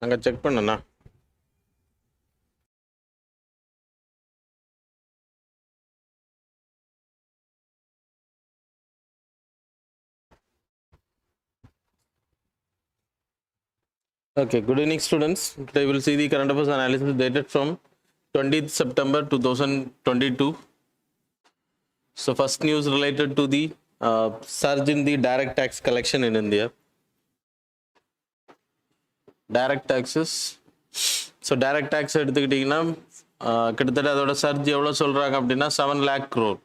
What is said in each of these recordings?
அங்கே check பண்ணண்ணா. Okay, good evening students. Today we will see the current affairs analysis dated from 20th September 2022. So first news related to the surge in the direct tax collection in India. Direct taxes. So direct tax எடுத்துக்கிட்டிங்கன்னா கிட்டத்தட்ட அதோட surge எவ்வளோ சொல்கிறாங்க அப்படின்னா 7 lakh crore.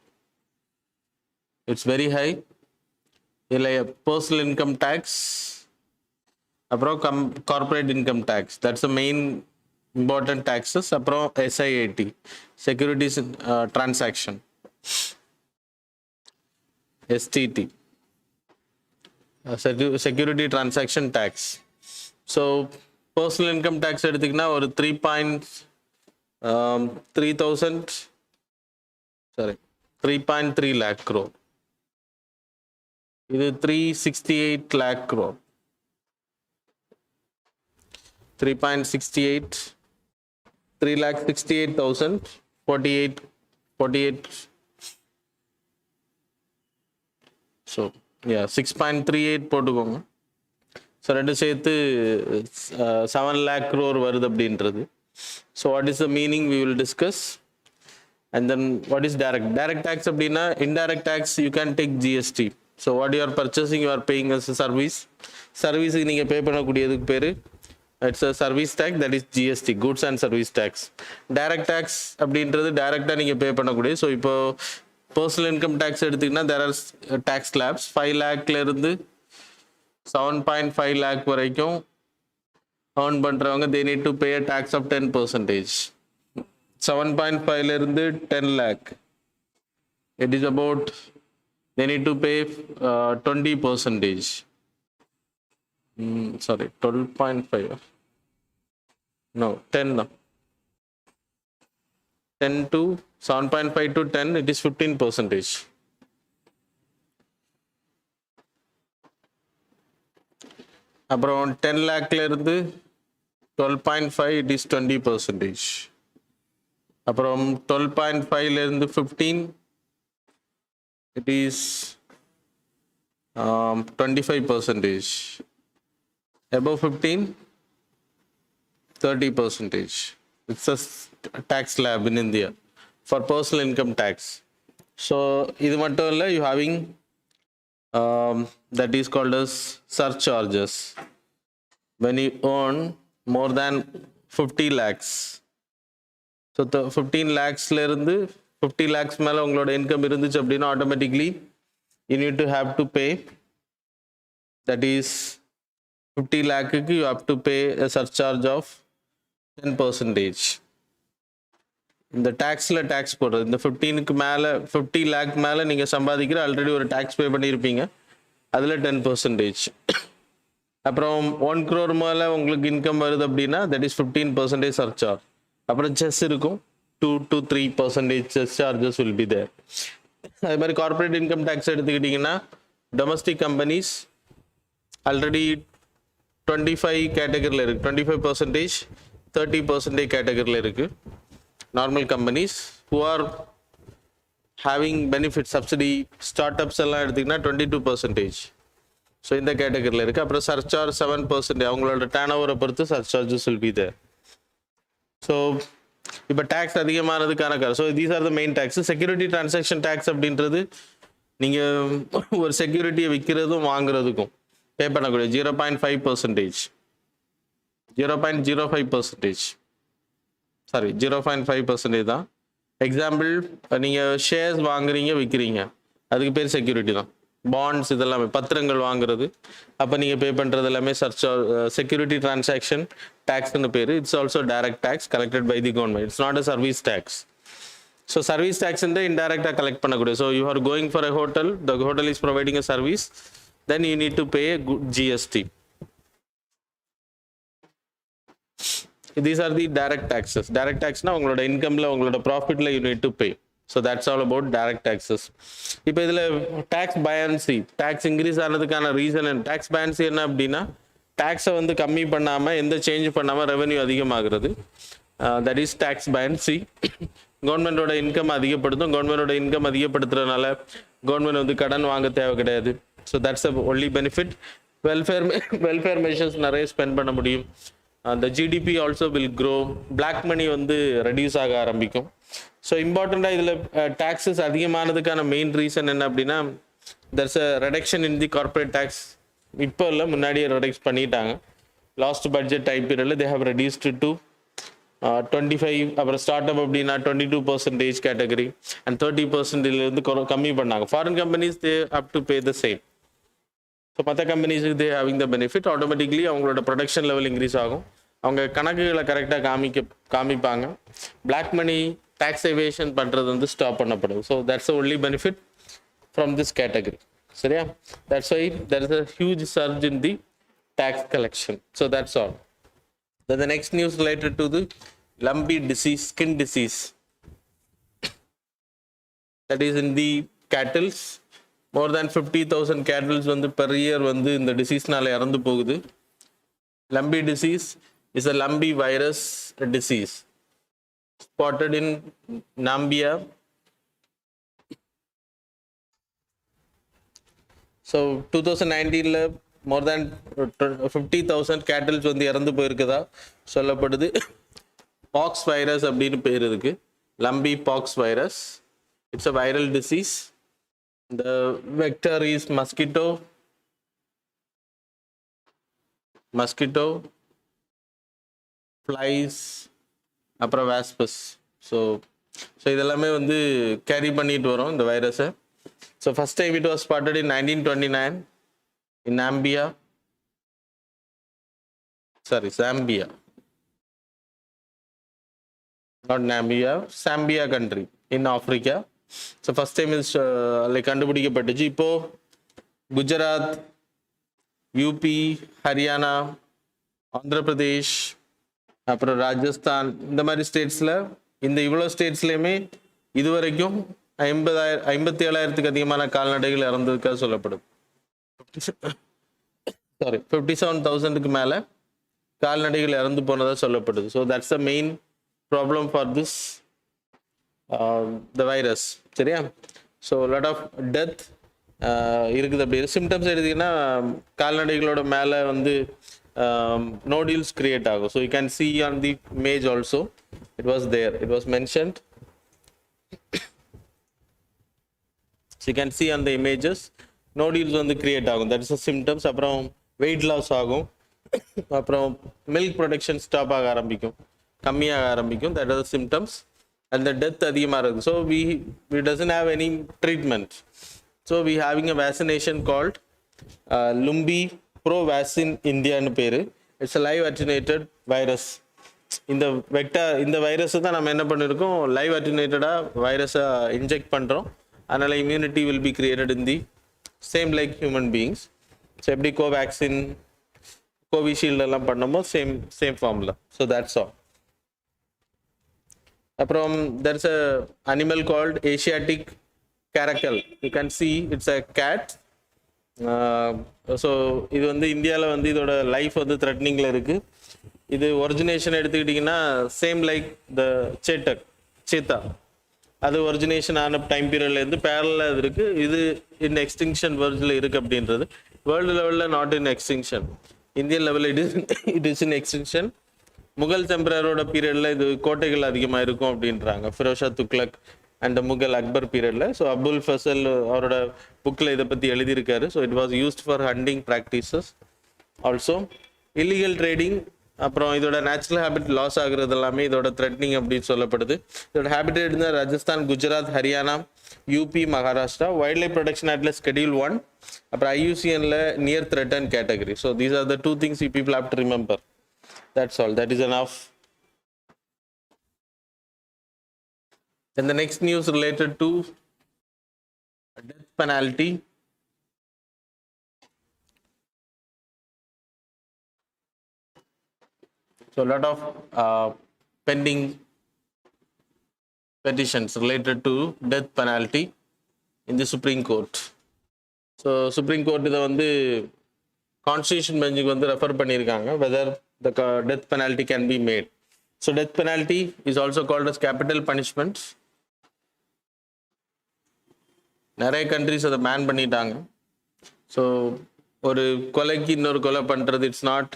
It's very high. இதில் personal income tax, அப்புறம் corporate income tax, that's the main important taxes. அப்புறம் SIAT, securities transaction, STT, security transaction tax. So personal income tax எடுத்திங்கன்னா ஒரு 3.3 lakh crore. இது 368 lakh crore. 3.68, 3,68,048. So yeah, 6.38 போட்டுக்கோங்க. So ரெண்டு சேர்த்து 7 lakh crore வருது அப்படின்றது. So what is the meaning we will discuss. And then what is direct tax அப்படின்னா indirect tax you can take GST. So what you are purchasing you are paying as சர்வீஸுக்கு நீங்கள் pay பண்ணக்கூடியதுக்கு பேர் it's a service tax, that is GST, goods and service tax. Direct tax அப்படின்றது டைரெக்டாக நீங்கள் பே பண்ணக்கூடிய. So இப்போ பர்சனல் இன்கம் டேக்ஸ் எடுத்திங்கன்னா தேர் ஆர் டேக்ஸ் ஸ்லாப்ஸ். 5 lakhலேருந்து 7.5 lakh வரைக்கும் earn பண்ணுறவங்க they need to pay a tax of 10%. 7.5லேருந்து 10 lakh, it is about they need to pay 20%. Sorry, 12.5. No, 10 now. 10 to 7.5 to 10, it is 15%. அப்புறம் 10 lakhலேருந்து 12.5, it is 20%. அப்புறம் 12.5லேருந்து 15, it is 25%. Above 15, 30%. It's a tax slab in India for personal income tax. So இது மட்டும் இல்லை, you having that is called as surcharges. When you earn more than 50 lakhs, so 15 lakhsலேருந்து 50 lakhs மேலே உங்களோட income இருந்துச்சு அப்படின்னா automatically you need to have to pay, that is 50 lakhக்கு you have to pay a surcharge of 10%. இந்த டேக்ஸில் tax போடுறது, இந்த 15க்கு மேலே 50 lakh மேலே நீங்கள் சம்பாதிக்கிற ஆல்ரெடி ஒரு டேக்ஸ் பே பண்ணியிருப்பீங்க, அதில் 10%. அப்புறம் 1 crore மேலே உங்களுக்கு இன்கம் வருது அப்படின்னா தட் இஸ் 15% சர்ச்சார்ஜ். அப்புறம் செஸ் இருக்கும், 2 to 3% cess charges will be there. அது மாதிரி கார்பரேட் இன்கம் டேக்ஸ் எடுத்துக்கிட்டிங்கன்னா டொமஸ்டிக் கம்பெனிஸ் ஆல்ரெடி 25 கேட்டகரியில் இருக்குது, 25%, 30% கேட்டகரியில் இருக்குது. Normal companies who are having benefit subsidy, startups எல்லாம் எடுத்திங்கன்னா 22%. ஸோ இந்த கேட்டகரியில் இருக்குது. அப்புறம் சர்ச்சார்ஜ் 7%, அவங்களோட டர்ன் ஓவரை பொறுத்து surcharges will be there. So இப்போ டேக்ஸ் அதிகமானதுக்கான காரணம், so these are the main tax. Security transaction tax அப்படின்றது நீங்கள் ஒரு செக்யூரிட்டியை விற்கிறதும் வாங்குறதுக்கும் பே பண்ணக்கூடிய 0.5%, 0.05%, சாரி 0.5% தான். எக்ஸாம்பிள், நீங்கள் ஷேர்ஸ் வாங்குறீங்க விற்கிறீங்க, அதுக்கு பேர் செக்யூரிட்டி தான். பாண்ட்ஸ் இதெல்லாமே பத்திரங்கள் வாங்குறது, அப்போ நீங்கள் பே பண்ணுறது எல்லாமே செக்யூரிட்டி டிரான்சாக்ஷன் டேக்ஸ்னு பேர். It's also direct tax collected by the government. It's not a service tax. So service tax இன்டைரக்டாக கலெக்ட் பண்ணக்கூடிய. So you are going for a hotel, the hotel is providing a service, then you need to pay GST. These are the direct taxes. Direct tax na உங்களோட இன்கம்ல உங்களோட ப்ராஃபிட்ல you need to pay. So that's all about direct taxes. இப்போ இதில் tax buoyancy, tax increase ஆனதுக்கான reason, tax buoyancy என்ன அப்படின்னா டேக்ஸை வந்து கம்மி பண்ணாமல் எந்த சேஞ்ச் பண்ணாமல் ரெவென்யூ அதிகமாகிறது. That is tax buoyancy. கவர்மெண்டோட இன்கம் அதிகப்படுத்தும். கவர்மெண்டோட இன்கம் அதிகப்படுத்துறதுனால கவர்மெண்ட் வந்து கடன் வாங்க தேவை கிடையாது. So that's a only benefit. Welfare measures நிறைய ஸ்பெண்ட் பண்ண முடியும். the GDP also will grow. black money வந்து ரெடியூஸ் ஆக ஆரம்பிக்கும். ஸோ இம்பார்ட்டண்ட்டாக இதில் டேக்ஸஸ் அதிகமானதுக்கான மெயின் ரீசன் என்ன அப்படின்னா, there's a reduction in the corporate tax. இப்போ இல்லை, முன்னாடியே ரெடியூஸ் பண்ணிட்டாங்க. லாஸ்ட் பட்ஜெட் டைம் பீரியடில் they have reduced it to 25. அப்புறம் ஸ்டார்ட் அப் அப்படின்னா 22% கேட்டகரி அண்ட் 30% இருந்து கம்மி பண்ணாங்க. Foreign companies they have to pay the same. So மற்ற கம்பெனிஸுக்கு they having the benefit. Automatically அவங்களோட ப்ரொடக்ஷன் லெவல் இன்க்ரீஸ் ஆகும். அவங்க கணக்குகளை கரெக்டாக காமிப்பாங்க. பிளாக் மணி டேக்ஸ் எவேஷன் பண்ணுறது வந்து ஸ்டாப் பண்ணப்படும். So that's only benefit from this category. சரியா? That's why there is a huge surge in the tax collection. So that's all. Then the next news related to the lumpy disease, skin disease, that is in the cattle. More than 50,000 cattle வந்து per year வந்து இந்த டிசீஸ்னால இறந்து போகுது. lumpy disease is a lumpy virus disease spotted in Namibia. So 2019ல more than 50,000 cattle வந்து இறந்து போயிருக்குதா சொல்லப்படுது. Box virus அப்படின்னு பேர் இருக்கு. lumpy pox virus. It's a viral disease. The vector is mosquito, flies, அப்புறம் வாஸ்பஸ். ஸோ இதெல்லாமே வந்து கேரி பண்ணிட்டு வரோம் இந்த வைரஸை. So first time it was spotted in 1929 in Zambia, not Namibia, Zambia country in Africa. So first time is like கண்டுபிடிக்கப்பட்டுச்சு. இப்போ Gujarat, UP, Haryana, Andhra Pradesh, அப்புறம் ராஜஸ்தான், இந்த மாதிரி ஸ்டேட்ஸில், இந்த இவ்வளோ ஸ்டேட்ஸ்லையுமே இதுவரைக்கும் 57,000க்கு அதிகமான கால்நடைகள் இறந்ததுக்காக சொல்லப்படுது. 57,000க்கு மேலே கால்நடைகள் இறந்து போனதாக சொல்லப்படுது. So that's the main problem for this the virus. சரியா? ஸோ லாட் ஆஃப் டெத் இருக்குது. அப்படி சிம்டம்ஸ் எடுத்தீங்கன்னா கால்நடைகளோட மேலே வந்து நோடியூல்ஸ் கிரியேட் ஆகும். So you can see on the image also, it was there, it was mentioned. So you can see on the images nodules வந்து create ஆகும். That is a symptoms. அப்புறம் வெயிட் லாஸ் ஆகும். அப்புறம் milk production stop ஆக ஆரம்பிக்கும், கம்மியாக ஆரம்பிக்கும். That R symptoms. And the death அதிகமாக இருக்குது. So we doesn't have any treatment. So we having a vaccination called lumpy pro vaccine இந்தியான்னு பேர். It's a live attenuated virus. இந்த வைரஸை தான் நம்ம என்ன பண்ணியிருக்கோம், லைவ் அட்டினேட்டடாக வைரஸை இன்ஜெக்ட் பண்ணுறோம். அதனால் immunity will be created in the same like human beings. So எப்படி கோவேக்சின், கோவிஷீல்டு எல்லாம் பண்ணமோ சேம் ஃபார்மில். So that's all. அப்புறம் there's a animal called Asiatic caracal. You can see it's a cat. So இது வந்து இந்தியாவில் வந்து இதோட லைஃப் வந்து த்ரெட்னிங்கில் இருக்குது. இது ஒரிஜினேஷன் எடுத்துக்கிட்டிங்கன்னா சேம் லைக் த சேத்தா, அது ஒரிஜினேஷன் ஆன டைம் பீரியட்லேருந்து பேரலாக இது இருக்குது. இது இந்த எக்ஸ்டிங்ஷன் வேர்ல்டில் இருக்குது அப்படின்றது. வேர்ல்டு லெவலில் நாட் இன் எக்ஸ்டிங்ஷன். இந்தியன் லெவலில் it is in extinction. Mughal எம்பரரோட பீரியடில் இது கோட்டைகள் அதிகமாக இருக்கும் அப்படின்றாங்க. ஃபிரோஷா துக்ளக் அண்ட் முகல் அக்பர் பீரியடில். ஸோ அபுல் ஃபசல் அவரோட புக்கில் இதை பற்றி எழுதியிருக்காரு. So it was used for hunting practices also. Illegal trading, அப்புறம் இதோட நேச்சுரல் ஹேபிட் லாஸ் ஆகுறது எல்லாமே இதோட த்ரெட்னிங் அப்படின்னு சொல்லப்படுது. இதோட ஹேபிட்டேட் இருந்தால் Rajasthan, Gujarat, Haryana, UP, Maharashtra. Wildlife protection ஆக்ட்ல Schedule 1, அப்புறம் IUCNல near threaten category. So these are the 2 things you people have to remember. That's all. That is enough. Then the next news related to death penalty. So a lot of pending petitions related to death penalty in the Supreme Court. So Supreme Court இதை வந்து constitution பெஞ்சுக்கு வந்து refer பண்ணியிருக்காங்க whether the death penalty can be made. So death penalty is also called as capital punishment. நிறைய countries அதை pan பண்ணிட்டாங்க. So ஒரு கொலைக்கு இன்னொரு கொலை பண்ணுறது இட்ஸ் நாட்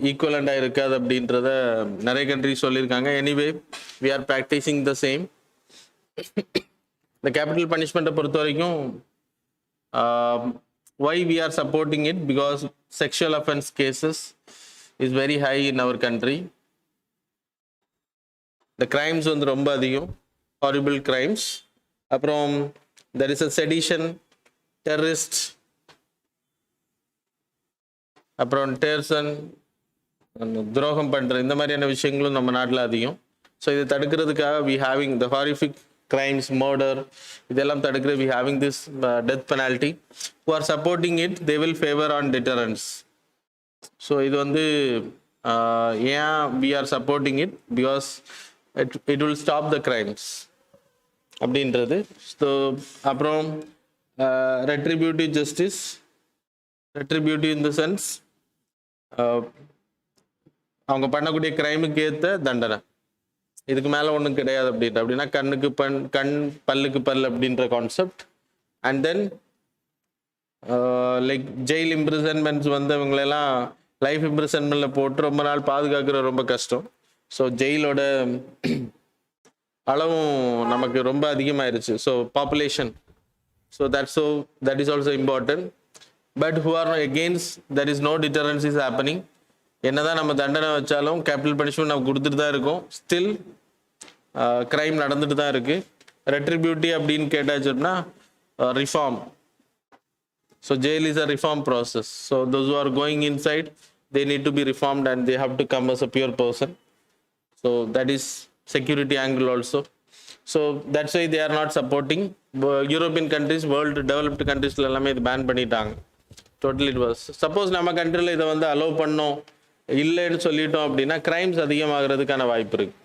ஈக்குவலண்டாக இருக்காது அப்படின்றத நிறைய கண்ட்ரிஸ் சொல்லியிருக்காங்க. Anyway we are practicing the same. இந்த கேபிட்டல் பனிஷ்மெண்ட்டை பொறுத்த வரைக்கும் why we are supporting it, because sexual offense cases is very high in our country. The crimes வந்து ரொம்ப அதிகம், horrible crimes. அப்புறம் there is a sedition, terrorist, அப்புறம் டெர்சன், துரோகம் பண்ணுற இந்த மாதிரியான விஷயங்களும் நம்ம நாட்டில் அதிகம். ஸோ இதை தடுக்கிறதுக்காக we having the horrific crimes, murder, இதெல்லாம் தடுக்கிற we having this death penalty. Who are supporting it, they will favor on deterrence. So இது வந்து ஏன் we are supporting it, because it will stop the crimes அப்படின்றது. So அப்புறம் retributive justice, retributive in the sense அவங்க பண்ணக்கூடிய கிரைமுக்கு ஏற்ற தண்டனை, இதுக்கு மேலே ஒன்றும் கிடையாது அப்படின்னா கண்ணுக்கு கண் பல்லுக்கு பல் அப்படின்ற concept. And then like jail imprisonments வந்து அவங்களெல்லாம் லைஃப் இம்ப்ரிசன்மெண்ட்டில் போட்டு ரொம்ப நாள் பாதுகாக்கிற ரொம்ப கஷ்டம். ஸோ ஜெயிலோட அளவும் நமக்கு ரொம்ப அதிகமாயிருச்சு. So population, so that is also important. But who are against that is no deterrence is happening. என்னதான் நம்ம தண்டனை வச்சாலும் கேபிட்டல் பனிஷ்மெண்ட் நம்ம கொடுத்துட்டு தான் இருக்கோம், ஸ்டில் கிரைம் நடந்துட்டு தான் இருக்கு. ரெட்ரிபியூட்டிவ் அப்படின்னு கேட்டாச்சுன்னா reform. So jail is a reform process. So those who are going inside they need to be reformed and they have to come as a pure person. So that is security angle also. So that's why they are not supporting. European countries, world developed countries எல்லாமே இது pan பண்ணிட்டாங்க. Totally it was. Suppose நம்ம கண்ட்ரியில் இதை வந்து allow பண்ணோம், இல்லைன்னு சொல்லிட்டோம் அப்படின்னா கிரைம்ஸ் அதிகமாகிறதுக்கான வாய்ப்பு இருக்கு.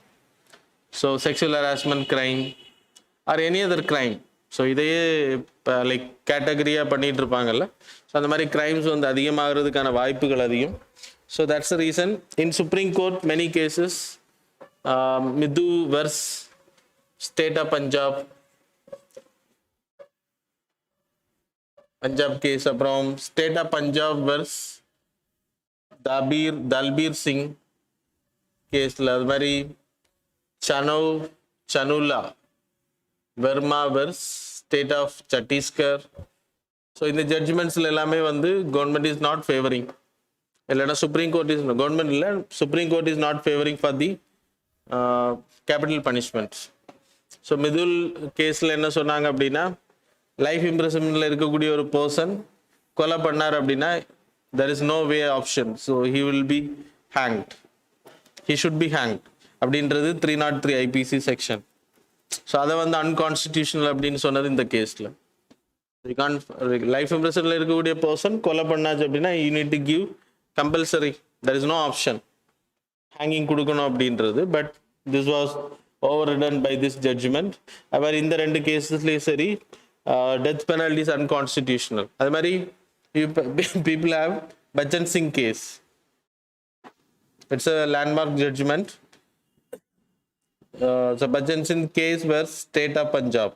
So sexual harassment crime or any other crime, so இதையே இப்போ லைக் கேட்டகரியாக பண்ணிட்டு இருப்பாங்கல்ல, ஸோ அந்த மாதிரி கிரைம்ஸ் வந்து அதிகமாகிறதுக்கான வாய்ப்புகள் அதிகம். So that's the reason in supreme court many cases, Mithu versus state of Punjab case, அப்புறம் state of Punjab versus Dalbir Singh கேஸில், அது மாதிரி Sanula Varma versus state of Chhattisgarh. So இந்த ஜட்ஜ்மெண்ட்ஸில் எல்லாமே வந்து கவர்மெண்ட் இஸ் நாட் ஃபேவரிங், இல்லைன்னா சுப்ரீம் கோர்ட் இஸ் கவர்மெண்ட் இல்லை, supreme court is not favouring for the capital punishments. So Mithu கேஸில் என்ன சொன்னாங்க அப்படின்னா, லைஃப் இம்ப்ரிசன்மெண்ட்டில் இருக்கக்கூடிய ஒரு பர்சன் கொலை பண்ணார் அப்படின்னா there is no way option, so he will be hanged, he should be hanged அப்படின்றது 303 IPC செக்ஷன். ஸோ அதை வந்து அன்கான்ஸ்டிடியூஷனல் அப்படின்னு சொன்னது இந்த கேஸில். லைஃப் இம்ப்ரிசனில் இருக்கக்கூடிய பர்சன் கொலை பண்ணாச்சு அப்படின்னா you need to give compulsory, there is no option hanging கொடுக்கணும் அப்படின்றது. But this was overridden by this judgment. அது மாதிரி இந்த ரெண்டு கேஸஸ்லேயும் சரி டெத் பெனால்டிஸ் அன்கான்ஸ்டிடியூஷனல். அது மாதிரி people have Bachchan Singh case. It's a landmark judgment. So Bachchan Singh case where state of Punjab.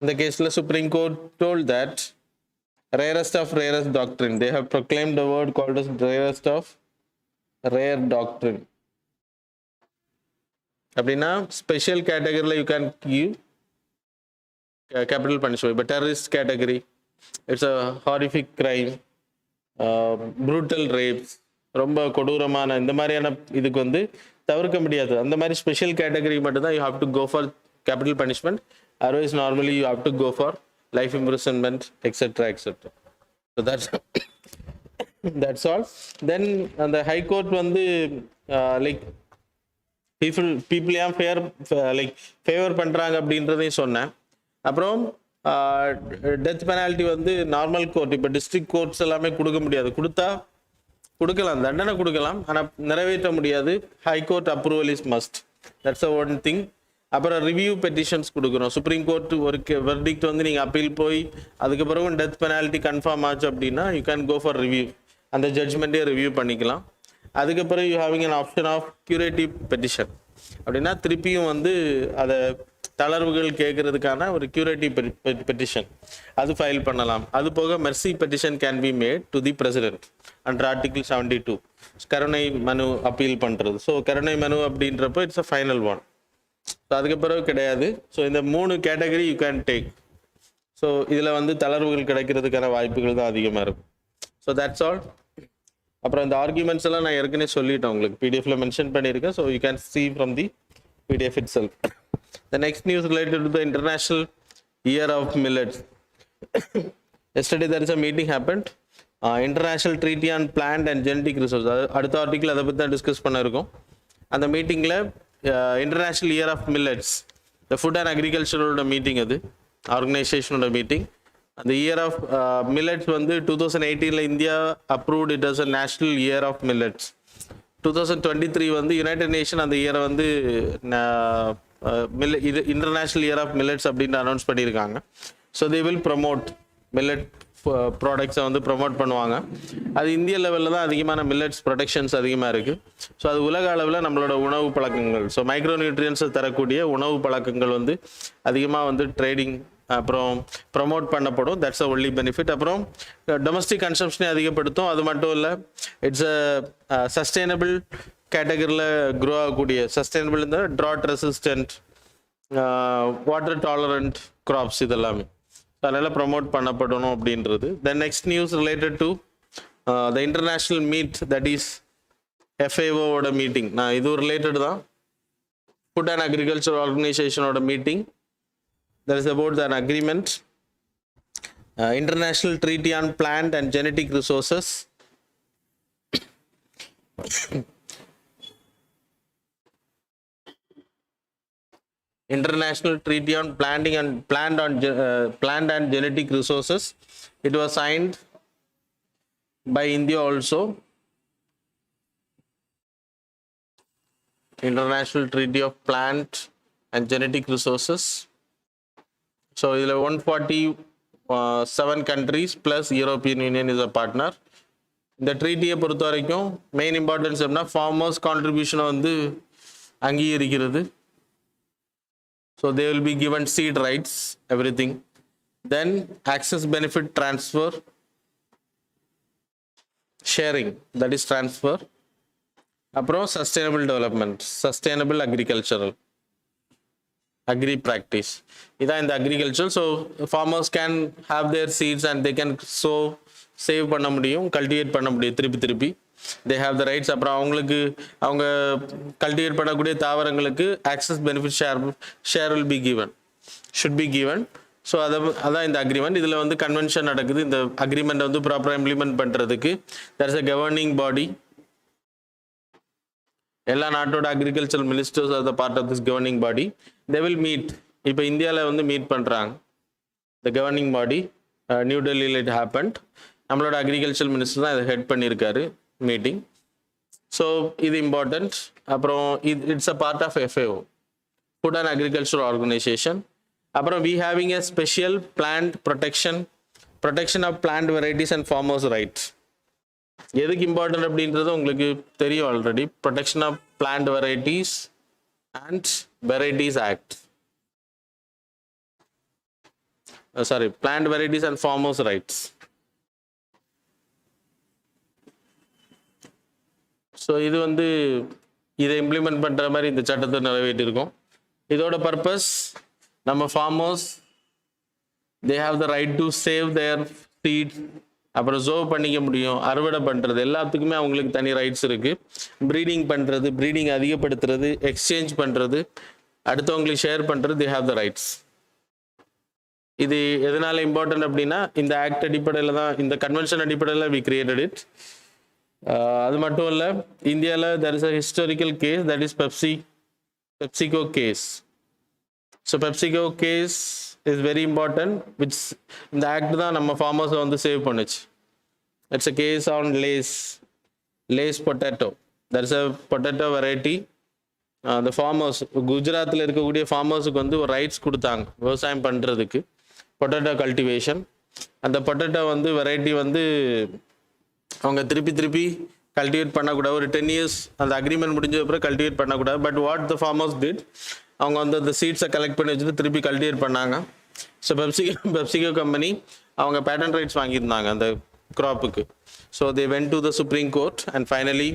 In the case, the Supreme Court told that rarest of rarest doctrine. They have proclaimed the word called as rarest of rare doctrine. அப்படின்னா special கேட்டகரியில் you can give capital punishment, but terrorist category, it's a horrific crime, brutal rapes, ரொம்ப கொடூரமான இந்த மாதிரியான இதுக்கு வந்து தவிர்க்க முடியாது. அந்த மாதிரி ஸ்பெஷல் கேட்டகரி மட்டும்தான் you have to go for capital punishment, otherwise normally you have to go for life imprisonment, etc. So that's all. Then அந்த ஹை கோர்ட் வந்து லைக் people ஏன் ஃபேவர் பண்ணுறாங்க அப்படின்றதையும் சொன்னேன். அப்புறம் டெத் பெனால்ட்டி வந்து நார்மல் கோர்ட், இப்போ டிஸ்ட்ரிக்ட் கோர்ட்ஸ் எல்லாமே கொடுக்க முடியாது, கொடுக்கலாம், தண்டனை கொடுக்கலாம், ஆனால் நிறைவேற்ற முடியாது. High court approval is must, that's a one thing. அப்புறம் ரிவ்யூ பெட்டிஷன்ஸ் கொடுக்குறோம். சுப்ரீம் கோர்ட் ஒரு வெர்டிக்ட் வந்து நீங்கள் அப்பீல் போய் அதுக்கப்புறம் டெத் பெனால்ட்டி கன்ஃபார்ம் ஆச்சு அப்படின்னா you can go for review, அந்த ஜட்ஜ்மெண்ட்டே ரிவ்யூ பண்ணிக்கலாம். அதுக்கப்புறம் you having an option of curative petition, அப்படின்னா திருப்பியும் வந்து அதை தளர்வுகள் கேட்கறதுக்கான ஒரு கியூரேட்டிவ் பெட்டிஷன் அது ஃபைல் பண்ணலாம். அது போக Mercy petition can be made to the president under article 72, கருணை மனு அப்பீல் பண்ணுறது. ஸோ கருணை மனு அப்படின்றப்போ it's a final one. So அதுக்கு பிறகு கிடையாது. ஸோ இந்த 3 category you can take. So இதில் வந்து தளர்வுகள் கிடைக்கிறதுக்கான வாய்ப்புகள் தான் அதிகமாக இருக்கும். So that's all. அப்புறம் இந்த ஆர்குமெண்ட்ஸ் எல்லாம் நான் ஏற்கனவே சொல்லிட்டேன், உங்களுக்கு பிடிஎஃப்ல மென்ஷன் பண்ணியிருக்கேன். So you can see from the PDF itself. The next news related to the International Year of Millets. Yesterday there is a meeting happened. International Treaty on Plant and Genetic Resources. அடுத்த article அதை பற்றி தான் discuss பண்ண இருக்கோம். அந்த மீட்டிங்கில் international year of millets, the food and அக்ரிகல்ச்சரோட meeting, அது ஆர்கனைசேஷனோட மீட்டிங். அந்த இயர் ஆஃப் மில்லட்ஸ் வந்து 2018 India approved it as a national year of millets. 2023 வந்து யுனைடெட் நேஷன் அந்த இயரை வந்து இது இன்டர்நேஷ்னல் இயர் ஆஃப் மில்லட்ஸ் அப்படின்னு அனௌன்ஸ் பண்ணியிருக்காங்க. So they will promote millet ப்ராடக்ட்ஸை வந்து ப்ரொமோட் பண்ணுவாங்க. அது இந்திய லெவலில் தான் அதிகமான மில்லட்ஸ் ப்ரொடக்ஷன்ஸ் அதிகமாக இருக்குது. ஸோ அது உலக அளவில் நம்மளோட உணவு பழக்கங்கள், ஸோ மைக்ரோ நியூட்ரியன்ஸை தரக்கூடிய உணவு பழக்கங்கள் வந்து அதிகமாக வந்து ட்ரேடிங் அப்புறம் ப்ரமோட் பண்ணப்படும். That's a only benefit. அப்புறம் டொமஸ்டிக் கன்சம்ஷனே அதிகப்படுத்தும். அது மட்டும் இல்லை, இட்ஸ் அ சஸ்டைனபிள் கேட்டகரியில் க்ரோ ஆகக்கூடிய, சஸ்டைனபிள் இந்த drought resistant, water tolerant crops இதெல்லாமே அதனால் ப்ரமோட் பண்ணப்படணும் அப்படின்றது. Then next news related to the international meet, that is FAOவோட மீட்டிங். நான் இது ரிலேட்டட் தான். ஃபுட் அண்ட் அக்ரிகல்ச்சர் ஆர்கனைசேஷனோட meeting. There is about an agreement, International Treaty on Plant and Genetic Resources. International Treaty on Plant and Genetic Resources. It was signed by India also. International Treaty of Plant and Genetic Resources. So 147 countries plus European Union is a partner. இந்த ட்ரீட்டியை பொறுத்த வரைக்கும் main importance எப்படின்னா farmers கான்ட்ரிபியூஷனை வந்து அங்கீகரிக்கிறது. So they will be given seed rights, everything. Then access benefit transfer, sharing, that is transfer. அப்புறம் sustainable development, sustainable agricultural, agri practice. இதான் இந்த agriculture. So farmers can have their seeds and they can save பண்ண முடியும், cultivate பண்ண முடியும் திருப்பி. They have the rights. அப்புறம் அவங்க கல்டிவேட் பண்ணக்கூடிய தாவரங்களுக்கு access benefit share will be given, should be given. So அதான் இந்த அக்ரிமெண்ட். இதில் வந்து கன்வென்ஷன் நடக்குது. இந்த அக்ரிமெண்ட்டை வந்து ப்ராப்பராக இம்ப்ளிமெண்ட் பண்ணுறதுக்கு there is a governing body. எல்லா நாட்டோட agriculture ministers are the part of this governing body. They will meet. இப்போ இந்தியாவில் வந்து மீட் பண்ணுறாங்க த கவர்னிங் பாடி. நியூ டெல்லியில் இட் ஹேப்பன்ட். நம்மளோட அக்ரிகல்ச்சர் மினிஸ்டர் தான் இதை ஹெட் பண்ணியிருக்காரு மீட்டிங். ஸோ இது இம்பார்ட்டன்ட். அப்புறம் it's a part of FAO, food and agriculture organisation. அப்புறம் we having a special plant protection of plant varieties and farmers rights. எதுக்கு important அப்படின்றது உங்களுக்கு தெரியும் already. Protection of plant varieties and varieties act, plant varieties and farmers rights. So இது வந்து இதை implement பண்ணுற மாதிரி இந்த சட்டத்தை நிறைவேற்றிருக்கோம். இதோட பர்பஸ், நம்ம farmers they have the right to save their seeds, அப்புறம் ஜோவ் பண்ணிக்க முடியும், அறுவடை பண்ணுறது எல்லாத்துக்குமே அவங்களுக்கு தனி ரைட்ஸ் இருக்குது. ப்ரீடிங் பண்ணுறது, ப்ரீடிங் அதிகப்படுத்துறது, எக்ஸ்சேஞ்ச் பண்ணுறது, அடுத்தவங்களுக்கு ஷேர் பண்ணுறது, தே ஹாவ் த ரைட்ஸ். இது எதனால இம்பார்ட்டன்ட் அப்படின்னா இந்த ஆக்ட் அடிப்படையில் தான், இந்த கன்வென்ஷன் அடிப்படையில் வி கிரியேட்டட் இட். அது மட்டும் இல்லை, இந்தியாவில் there is a historical case, that is PepsiCo case. So PepsiCo case is very important, which இந்த ஆக்ட் தான் நம்ம ஃபார்மர்ஸை வந்து சேவ் பண்ணுச்சு. It's a case on Lay's potato. There is a potato variety அந்த ஃபார்மர்ஸ் குஜராத்தில் இருக்கக்கூடிய ஃபார்மர்ஸுக்கு வந்து ஒரு ரைட்ஸ் கொடுத்தாங்க விவசாயம் பண்ணுறதுக்கு, பொட்டேட்டோ கல்டிவேஷன். அந்த பொட்டேட்டோ வந்து வெரைட்டி வந்து அவங்க திருப்பி கல்டிவேட் பண்ணக்கூடாது. ஒரு 10 years அந்த அக்ரிமெண்ட் முடிஞ்ச அப்புறம் கல்டிவேட் பண்ணக்கூடாது. But what the farmers did, அவங்க வந்து அந்த சீட்ஸை கலெக்ட் பண்ணி வச்சுட்டு திருப்பி கல்டிவேட் பண்ணாங்க. ஸோ பெப்சிகோ கம்பெனி அவங்க பேட்டன் ரைட்ஸ் வாங்கியிருந்தாங்க அந்த க்ராப்புக்கு. So they went to the supreme court and finally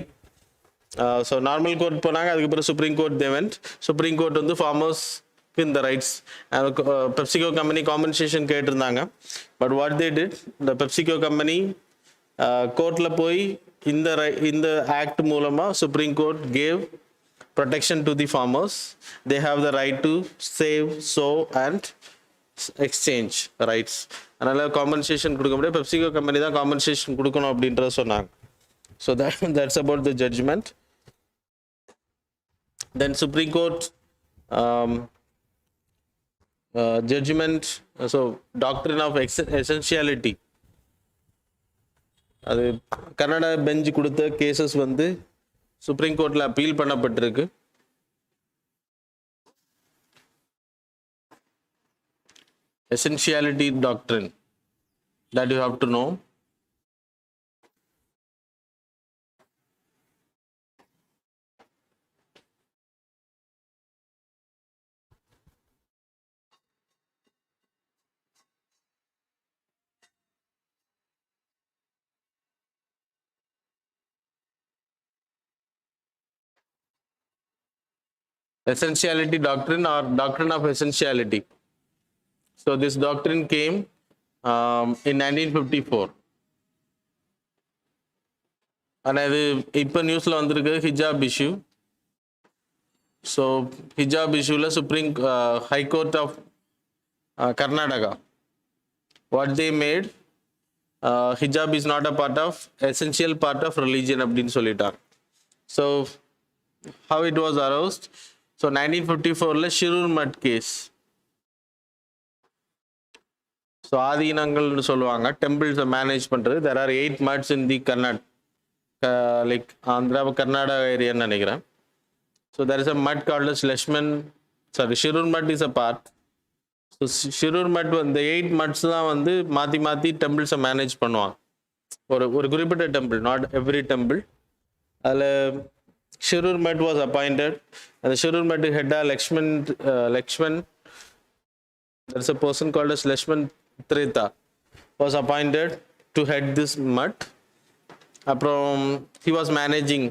so normal court போனாங்க. அதுக்கப்புறம் supreme court they went. Supreme court வந்து ஃபார்மர்ஸ்க்கு இந்த ரைட்ஸ் பெப்சிகோ கம்பெனி காம்பன்சேஷன் கேட்டிருந்தாங்க. பட் வாட் தே டிட், இந்த பெப்சிகோ கம்பெனி கோர்ட்டில் போய் இந்த ஆக்ட் மூலமாக supreme court gave protection to the farmers. They have the right to save, sow and exchange rights. அதனால காம்பன்சேஷன் கொடுக்க முடியாது, பெப்சிகோ கம்பெனி தான் காம்பன்சேஷன் கொடுக்கணும் அப்படின்றத சொன்னாங்க. So that's about the judgment. Then Supreme Court judgment, so doctrine of essentiality, அது Karnataka bench கொடுத்த cases வந்து சுப்ரீம் கோர்ட்டில் அப்பீல் பண்ணப்பட்டிருக்கு. Essentiality doctrine that you have to know. Essentiality doctrine or doctrine of essentiality. So this doctrine came in 1954. and அது இப்போ நியூஸில் வந்திருக்கு ஹிஜாப் இஷ்யூ. ஸோ ஹிஜாப் இஷ்யூவில் supreme high court of Karnataka what they made, hijab is not a part of essential part of religion அப்படின்னு சொல்லிட்டாங்க. So how it was aroused, so 1954 Shirur Mutt case. So ஆதீனங்கள்னு சொல்லுவாங்க, டெம்பிள்ஸை மேனேஜ் பண்ணுறது. There are 8 mutts in the like Andhra Karnataka ஏரியான்னு நினைக்கிறேன். So there is அ மட் called as Shirur மட் is a part. So Shirur மட் இந்த 8 மட்ஸ் தான் வந்து மாற்றி டெம்பிள்ஸை மேனேஜ் பண்ணுவாங்க. ஒரு குறிப்பிட்ட டெம்பிள், நாட் எவ்ரி டெம்பிள். அதில் ஷிரூர் மட் வாஸ் அப்பாயிண்டட். அந்த ஷிரூர் மட் ஹெட்டா Lakshman, there is a person called as Lakshman Treta was appointed to head this mut. அப்புறம் he was managing.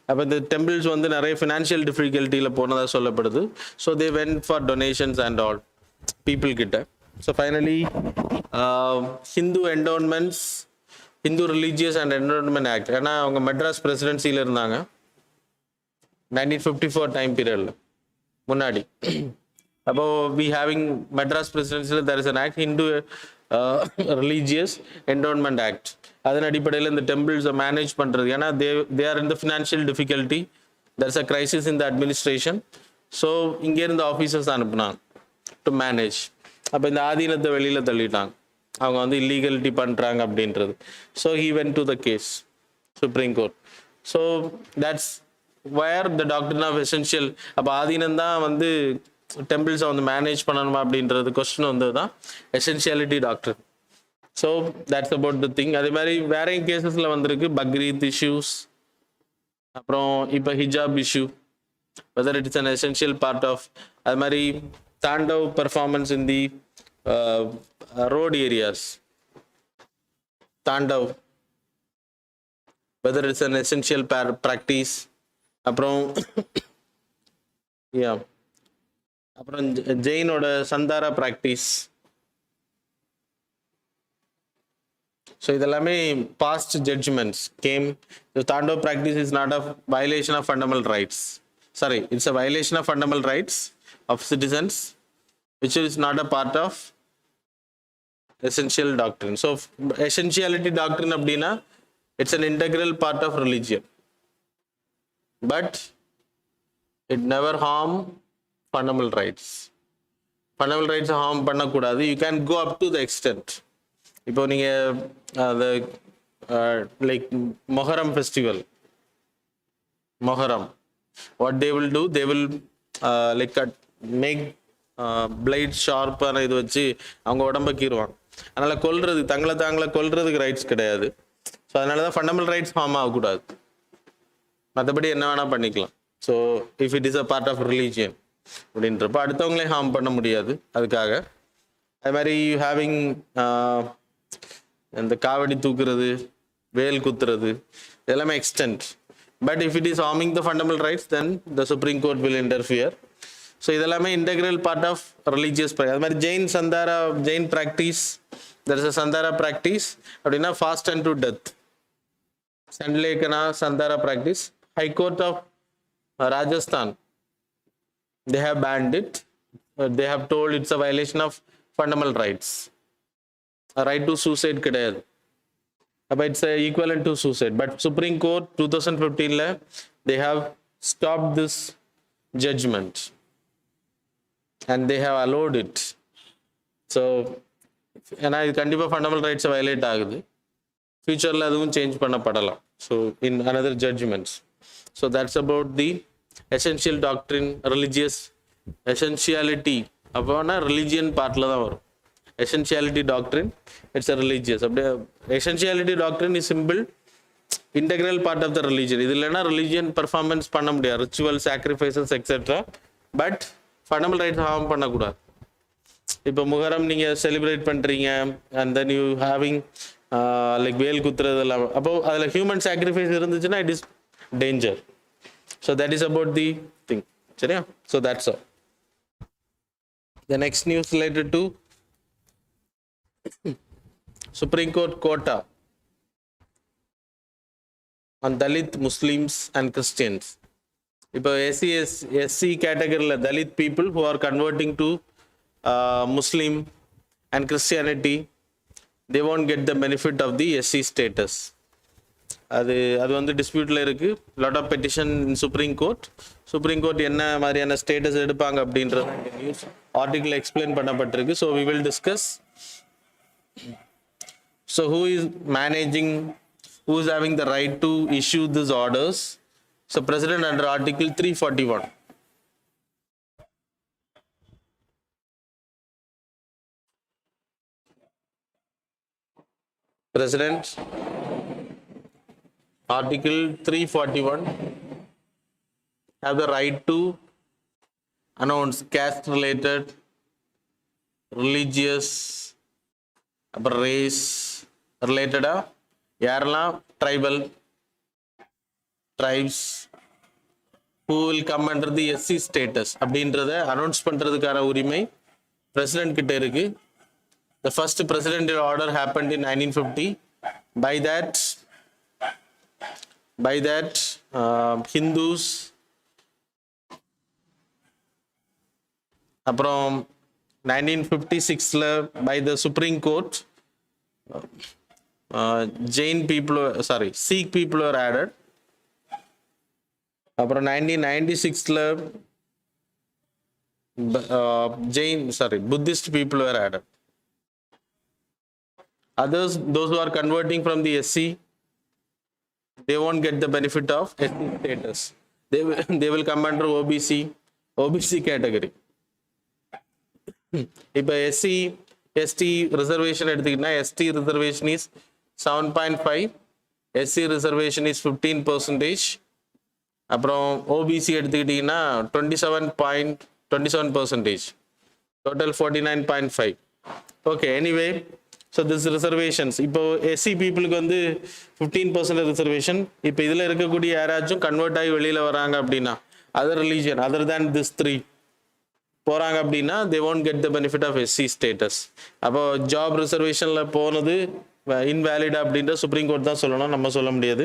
அப்போ இந்த டெம்பிள்ஸ் வந்து நிறைய ஃபினான்ஷியல் டிஃபிகல்ட்டியில் போனதாக சொல்லப்படுது. So they went for donations and all people கிட்ட. So finally Hindu endowments, Hindu religious and endowment act, ஏன்னா அவங்க மெட்ராஸ் பிரசிடென்சியில் இருந்தாங்க 1954 டைம் பீரியடில் முன்னாடி. அப்போ வி ஹேவிங் மெட்ராஸ் பிரசிடென்சியில் there is an act, Hindu religious endowment act. அதன் அடிப்படையில் இந்த டெம்பிள்ஸை மேனேஜ் பண்ணுறது, ஏன்னா they are in the financial difficulty, there is a crisis in the administration. So இங்கேருந்து ஆஃபீஸர்ஸ் அனுப்புனாங்க டு மேனேஜ். அப்போ இந்த ஆதீனத்தை வெளியில் தள்ளிட்டாங்க, அவங்க வந்து இல்லீகலிட்டி பண்ணுறாங்க அப்படின்றது. So he went to the case supreme court. So that's where the doctrine of essential, அப்போ ஆதீனம் தான் வந்து டெம்பிள்ஸை வந்து மேனேஜ் பண்ணணுமா அப்படின்றது கொஸ்டின் வந்து தான் essentiality doctrine. So that's about the thing. அதே மாதிரி வேற கேசஸில் வந்திருக்கு பக்ரீத் இஷ்யூஸ், அப்புறம் இப்போ hijab issue, whether it is an essential part of. அது மாதிரி Tandav performance in the road areas, Tandav whether it's an essential practice. அப்புறம் அப்புறம் ஜெயினோட சந்தாரா ப்ராக்டிஸ். ஸோ இதெல்லாமே past judgments came. Tandav practice is not a violation of fundamental rights, sorry it's a violation of fundamental rights of citizens which is not a part of essential doctrine. So essentiality doctrine அப்படின்னா it's an integral part of religion, but it never harm fundamental rights. Fundamental rights harm பண்ணக்கூடாது. You can go up to the extent. இப்போ நீங்கள் அந்த like Muharram festival, Muharram what they will do, they will like make blade ஷார்ப்பான இது வச்சு அவங்க உடம்ப கீறுவாங்க. அதனால கொல்றது, தாங்களை கொல்றதுக்கு ரைட்ஸ் கிடையாது. ஸோ அதனால தான் ஃபண்டமெண்டல் ரைட்ஸ் ஃபார்ம் ஆகக்கூடாது. மற்றபடி என்ன வேணா பண்ணிக்கலாம். So if it is a part of religion அப்படின்றப்ப அடுத்தவங்களே ஹார்ம் பண்ண முடியாது. அதுக்காக அது மாதிரி ஹேவிங் இந்த காவடி தூக்குறது, வேல் குத்துறது எல்லாமே extent. But if it is harming the fundamental rights then the supreme court will interfere. So இதெல்லாமே இன்டெக்ரல் பார்ட் ஆஃப் ரிலீஜியஸ். அது மாதிரி Jain practice, there is a Santhara practice அப்படின்னா fast and to death. Sallekhana Santhara practice, high court of Rajasthan, they have banned it. They have told it's a violation of fundamental rights. A right to suicide கிடையாது. But it's equivalent to suicide. But Supreme Court 2015 they have stopped this judgment and they have allowed it. So ஏன்னா இது கண்டிப்பாக fundamental ரைட்ஸை violate ஆகுது. ஃபியூச்சரில் அதுவும் change பண்ணப்படலாம். So in another judgments. So that's about the essential doctrine, religious essentiality. அப்போனா religion பார்ட்டில் தான் வரும். essentiality doctrine, it's a religious. அப்படியே essentiality doctrine is simple integral part of the religion. இது இல்லைன்னா ரிலிஜியன் பர்ஃபார்மன்ஸ் பண்ண முடியாது, ritual, sacrifices etcetera. But fundamental rights harm பண்ணக்கூடாது. இப்போ முகரம் நீங்கள் செலிப்ரேட் பண்ணுறீங்க and then you having like வேல் குத்துறது எல்லாம், அப்போ அதில் ஹியூமன் சாக்ரிஃபைஸ் இருந்துச்சுன்னா it is danger. So that is about the thing. சரியா? So that's all. The next news related to Supreme Court quota on Dalit Muslims and Christians. இப்போ SC category Dalit people who are converting to Muslim and Christianity, they won't get the benefit of the SC status. அது வந்து டிஸ்பியூட்டில் இருக்குது. Lot of petition in supreme court என்ன மாதிரியான status எடுப்பாங்க அப்படின்றது news article explain பண்ணப்பட்டிருக்கு. So we will discuss. So who is managing, who is having the right to issue this orders? So president under article 341. President, Article 341, have the right to announce caste-related, religious, race-related, யாரெல்லாம் tribes who will come under the SC status அப்படின்றத announce பண்ணுறதுக்கான உரிமை president கிட்ட இருக்கு. The first presidential order happened in 1950. By that, Hindus, அப்புறம் 1956 by the Supreme Court, Sikh people were added. அப்புறம் 1996 Buddhist people were added. Others, those who are converting from the SC, they won't get the benefit of SC status. They will come under OBC category. இப்போ ST reservation எடுத்துக்கிட்டா ST reservation is 7.5, SC reservation is 15%. அப்புறம் OBC எடுத்துக்கிட்டீங்கன்னா 27%, total 49.5. Okay, anyway, so this reservations, இப்போ SC பீப்புளுக்கு வந்து 15% reservation. இப்போ இதில் இருக்கக்கூடிய யாராச்சும் கன்வெர்ட் ஆகி வெளியில் வராங்க அப்படின்னா, other religion other than this 3 போகிறாங்க அப்படின்னா they won't get the benefit of SC status. அப்போ ஜாப் ரிசர்வேஷனில் போனது இன்வேலிட் அப்படின்ற சுப்ரீம் கோர்ட் தான் சொல்லணும், நம்ம சொல்ல முடியாது.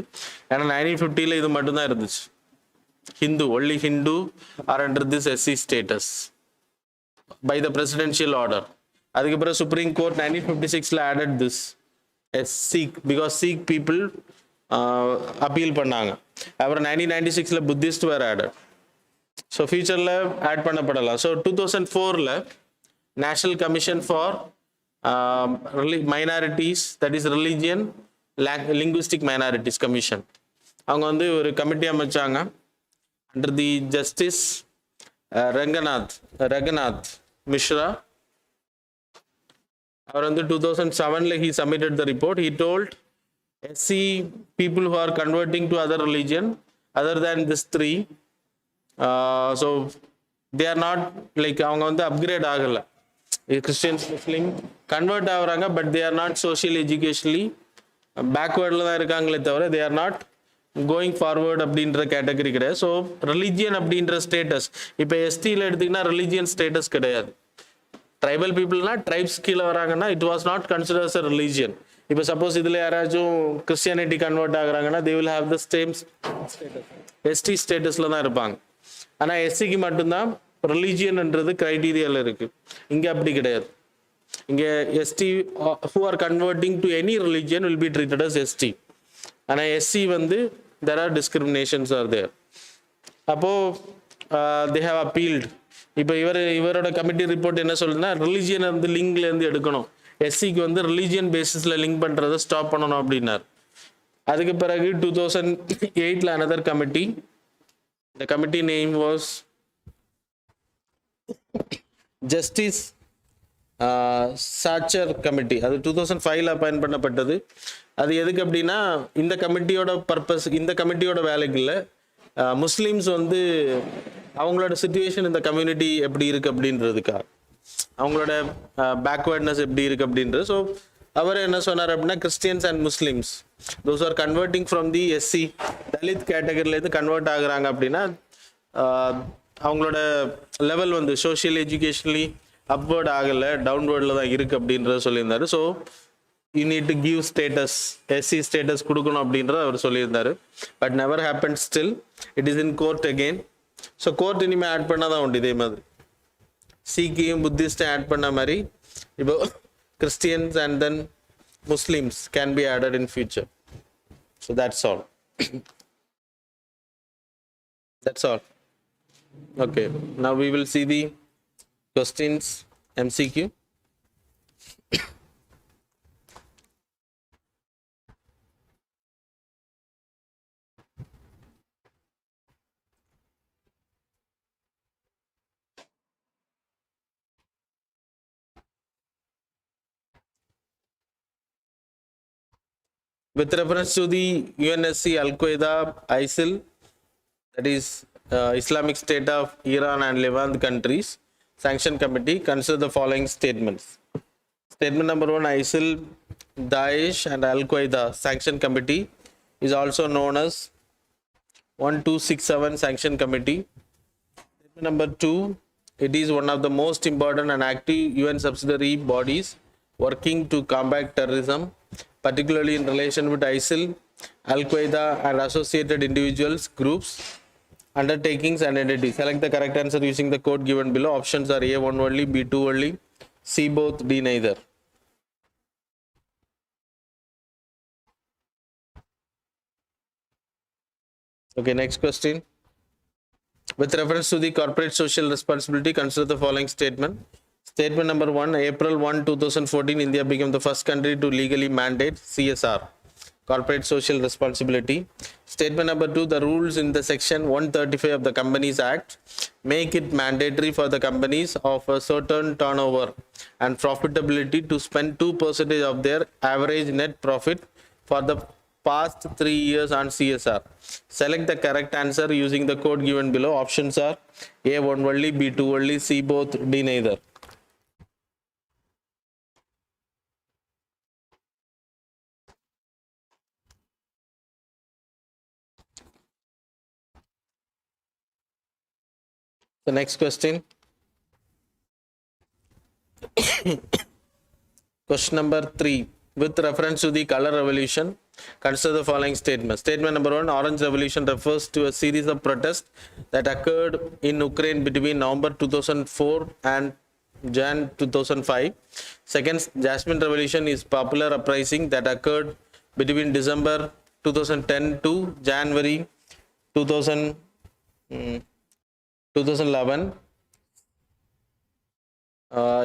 ஏன்னா 1950 இது மட்டும்தான் இருந்துச்சு. only Hindu are under this SC status by the presidential order. அதுக்கப்புறம் supreme court 1956 added this Sikh because Sikh people appeal பண்ணாங்க. அப்புறம் 1996 புத்திஸ்ட் were added. ஸோ ஃபியூச்சரில் ஆட் பண்ணப்படலாம். So 2004 national commission for minorities, that is religion linguistic minorities commission, அவங்க வந்து ஒரு committee அமைச்சாங்க. under the Justice Ranganath Mishra. Around 2007 he submitted the report. He told SC people who are converting to other religion other than this three, so they are not like அவங்க வந்து upgrade ஆகல. Christians Muslim convert ஆகுறாங்க, but they are not socially educationally backwardல தான் இருக்காங்களே தவிர they are not going forward அப்படின்ற category கிடையாது. So religion அப்படின்ற ஸ்டேட்டஸ் இப்போ எஸ்டியில் எடுத்திங்கன்னா ரிலிஜியன் ஸ்டேட்டஸ் கிடையாது. ட்ரைபல் பீப்புள்னா ட்ரைப்ஸ் கீழே வராங்கன்னா it was not considers a religion. இப்போ சப்போஸ் இதில் யாராச்சும் கிறிஸ்டியானிட்டி கன்வெர்ட் ஆகுறாங்கன்னா they will have the same status, ST ஸ்டேட்டஸில் தான் இருப்பாங்க. ஆனால் எஸ்சிக்கு மட்டும்தான் ரிலீஜியன்ன்றது க்ரைட்டீரியாவில் இருக்குது. இங்கே அப்படி கிடையாது. இங்கே ST who are converting to any religion will be treated as ST. ஆனால் எஸ்சி வந்து there are discriminations are there. அப்போது they have appealed. இப்போ இவரோட கமிட்டி ரிப்போர்ட் என்ன சொல்லுதுன்னா ரிலீஜியன் வந்து லிங்க்லேருந்து எடுக்கணும், எஸ்சிக்கு வந்து ரிலீஜியன் பேசிஸில் லிங்க் பண்ணுறதை ஸ்டாப் பண்ணணும் அப்படின்னார். அதுக்கு பிறகு 2008 another committee, the committee name was Justice Sachar committee. அது 2005 அப்பாயின்ட் பண்ணப்பட்டது. அது எதுக்கு அப்படின்னா இந்த கமிட்டியோட பர்பஸ், இந்த கமிட்டியோட வேலைக்கு இல்லை, முஸ்லீம்ஸ் வந்து அவங்களோட சிச்சுவேஷன் இந்த கம்யூனிட்டி எப்படி இருக்குது அப்படின்றதுக்காக, அவங்களோட பேக்வேர்ட்னஸ் எப்படி இருக்குது அப்படின்றது. ஸோ அவர் என்ன சொன்னார் அப்படின்னா Christians and Muslims those are converting from the SC Dalit கேட்டகரியிலேருந்து கன்வெர்ட் ஆகுறாங்க அப்படின்னா அவங்களோட லெவல் வந்து சோஷியல் எஜுகேஷனலி அப்வேர்ட் ஆகலை, டவுன்வேர்டில் தான் இருக்குது அப்படின்றத சொல்லியிருந்தாரு. So you need to give status, SC status கொடுக்கணும் அப்படின்றத அவர் சொல்லியிருந்தாரு. But never happen still. It is in court again. So court இனிமேல் ஆட் பண்ணால் தான் உண்டு. இதே மாதிரி சீக்கியும் புத்திஸ்டும் ஆட் பண்ண மாதிரி இப்போ Christians and then Muslims can be added in future. So that's all. That's all. Okay, now we will see the questions MCQ. With reference to the UNSC, Al-Qaeda, ISIL, that is Islamic State of Iran and Levant countries, Sanction Committee, consider the following statements. Statement number 1, ISIL, Daesh and Al-Qaeda Sanction Committee is also known as 1267 Sanction Committee. Statement number 2, it is one of the most important and active UN subsidiary bodies working to combat terrorism, particularly in relation with ISIL, Al-Qaeda and associated individuals, groups, undertakings and entities. Select the correct answer using the code given below. Options are A, 1 only, B, 2 only, C, both, D, neither. Okay, next question. With reference to the corporate social responsibility, consider the following statement. Statement number 1, April 1, 2014, India became the first country to legally mandate CSR, corporate social responsibility. Statement number 2, the rules in the section 135 of the Companies Act make it mandatory for the companies of a certain turnover and profitability to spend 2% of their average net profit for the past 3 years on CSR. Select the correct answer using the code given below. Options are A, 1 only, B, 2 only, C, both, D, neither. The next question. Question number 3. With reference to the color revolution, consider the following statement. Statement number 1, Orange Revolution refers to a series of protests that occurred in Ukraine between November 2004 and Jan 2005. Second, Jasmine Revolution is popular uprising that occurred between December 2010 to January 2011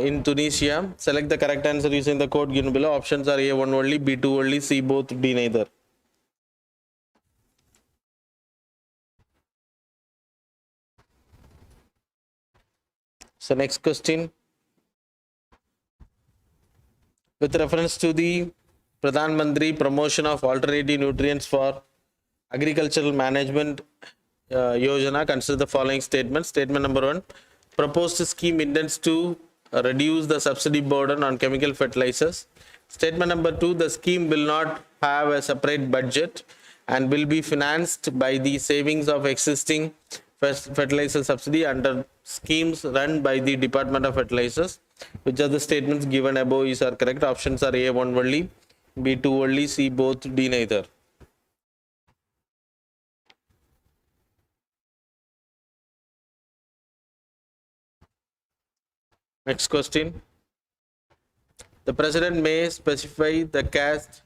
in Tunisia. Select the correct answer using the code given below. Options are A, 1 only, B, 2 only, C, both, D, neither. So next question. With reference to the Pradhan Mantri promotion of alternative nutrients for agricultural management Yojana, consider the following statements. Statement number 1. Proposed scheme intends to reduce the subsidy burden on chemical fertilizers. Statement number 2. The scheme will not have a separate budget and will be financed by the savings of existing fertilizer subsidy under schemes run by the Department of Fertilizers. Which of the statements given above are correct? Options are A, 1 only, B, 2 only, C, both, D, neither. Next question. The president may specify the caste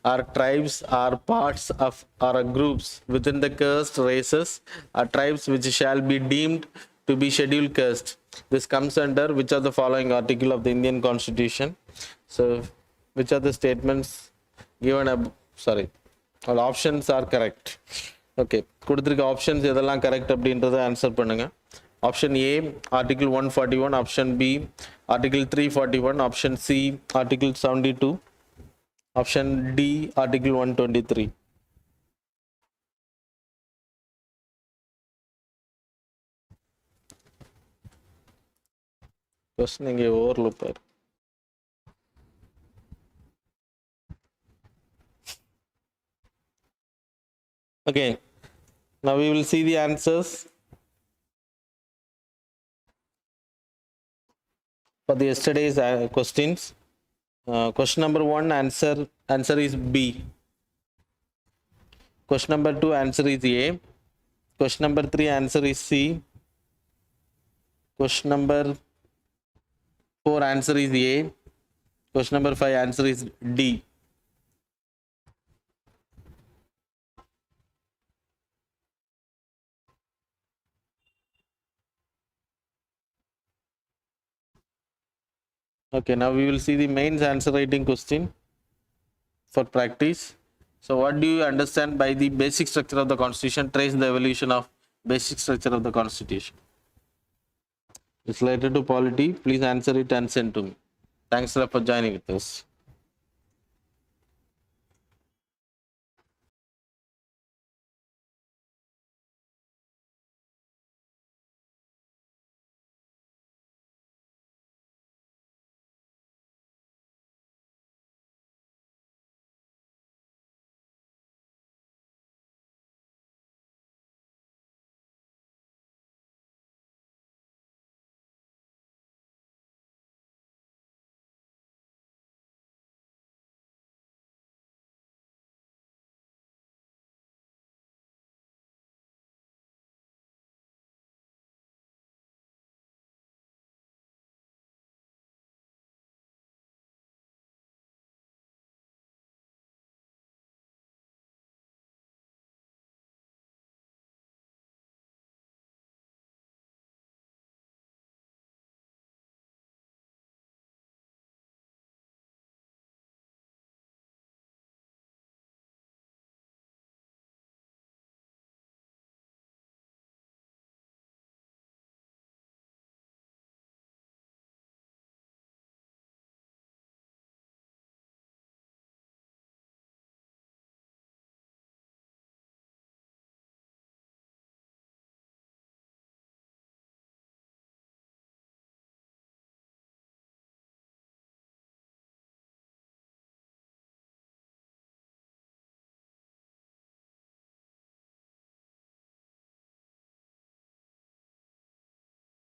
or tribes or parts of or groups within the caste races or tribes which shall be deemed to be scheduled caste. This comes under which of the following article of the Indian Constitution? So, which of the statements given all options are correct. Okay, கொடுத்திருக்க options எதெல்லாம் correct அப்படின்றத answer பண்ணுங்க. Option A, Article 141. Option B, Article 341. Option C, Article 72. Option D, Article 123. Question இங்கே overloop. Okay, now we will see the answers for the yesterday's questions. Question number 1, answer is B. Question number 2, answer is A. Question number 3, answer is C. Question number 4, answer is A. Question number 5, answer is D. Okay, now we will see the mains answer writing question for practice. So what do you understand by the basic structure of the Constitution? Trace the evolution of basic structure of the Constitution. It's related to polity. Please answer it and send to me. Thanks a lot for joining with us.